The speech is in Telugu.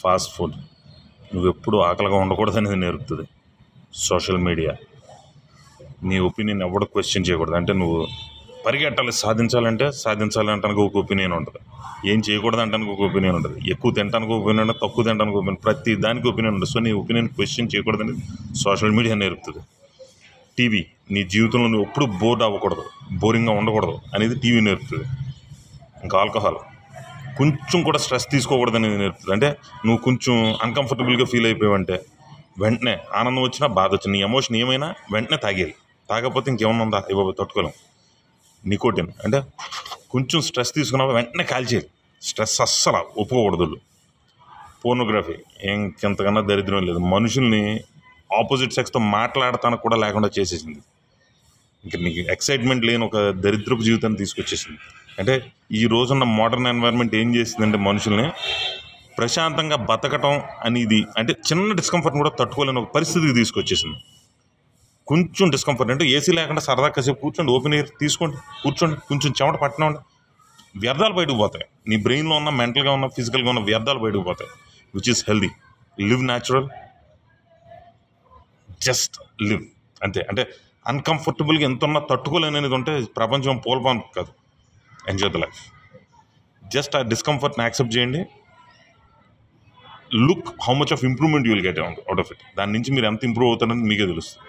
ఫాస్ట్ ఫుడ్ నువ్వెప్పుడు ఆకలిగా ఉండకూడదు అనేది నేర్పుతుంది. సోషల్ మీడియా నీ ఒపీనియన్ ఎవడు క్వశ్చన్ చేయకూడదు. అంటే నువ్వు పరిగెట్టాలి, సాధించాలి అంటానికి ఒక ఒపీనియన్ ఉంటుంది, ఏం చేయకూడదు అంటానికి ఒక ఒపీనియన్ ఉంటుంది, ఎక్కువ తినడానికి ఒపీనియన్ ఉంటుంది, తక్కువ తినడానికి ఒపీనియన్, ప్రతి దానికి ఒపీనియన్ ఉంటుంది. సో నీ ఒపీనియన్ క్వశ్చన్ చేయకూడదు అనేది సోషల్ మీడియా నేర్పుతుంది. టీవీ నీ జీవితంలో నువ్వు ఎప్పుడు బోర్డ్ అవ్వకూడదు, బోరింగ్గా ఉండకూడదు అనేది టీవీ నేర్పుతుంది. ఇంకా ఆల్కహాల్ కొంచెం కూడా స్ట్రెస్ తీసుకోకూడదు అనేది నేర్పుతుంది. అంటే నువ్వు కొంచెం అన్కంఫర్టబుల్గా ఫీల్ అయిపోయావంటే వెంటనే ఆనందం వచ్చినా బాధ వచ్చినా నీ ఎమోషన్ ఏమైనా వెంటనే తాగేయాలి. తాగకపోతే ఇంకేమన్నా ఉందా ఇవ్వ తట్టుకోలేం. నికోటిన్ అంటే కొంచెం స్ట్రెస్ తీసుకున్నావా వెంటనే కాల్చేయాలి. స్ట్రెస్ అస్సలు ఒప్పుకోకూడదు. పోర్నోగ్రఫీ ఇంకెంతకన్నా దరిద్రం లేదు. మనుషుల్ని ఆపోజిట్ సెక్స్తో మాట్లాడటానికి కూడా లేకుండా చేసేసింది. ఇంక నీకు ఎక్సైట్మెంట్ లేని ఒక దరిద్రపు జీవితాన్ని తీసుకొచ్చేసింది. అంటే ఈ రోజున్న మోడర్న్ ఎన్వైర్న్మెంట్ ఏం చేసిందంటే మనుషుల్ని ప్రశాంతంగా బతకటం అనేది అంటే చిన్న డిస్కంఫర్ట్ కూడా తట్టుకోలేని ఒక పరిస్థితికి తీసుకొచ్చేసింది. కొంచెం డిస్కంఫర్ట్ అంటే ఏసీ లేకుండా సరదా కాసేపు కూర్చోండి, ఓపెన్ ఎయిర్ తీసుకోండి, కూర్చోండి, కొంచెం చెమట పట్టినండి, వ్యర్థాలు బయటకు పోతాయి. నీ బ్రెయిన్లో ఉన్న మెంటల్గా ఉన్న ఫిజికల్గా ఉన్న వ్యర్థాలు బయటకు పోతాయి. Which is healthy. Live natural, just live అంతే. అంటే అన్కంఫర్టబుల్గా ఎంత ఉన్నా తట్టుకోలేని అనేది ఉంటే ప్రపంచం పోల్పాన్ కాదు. Enjoy the life. జస్ట్ ఆ డిస్కంఫర్ట్ని యాక్సెప్ట్ చేయండి. Look how much of improvement you will get out of it. దాని నుంచి మీరు ఎంత ఇంప్రూవ్ అవుతారని మీకే తెలుస్తుంది.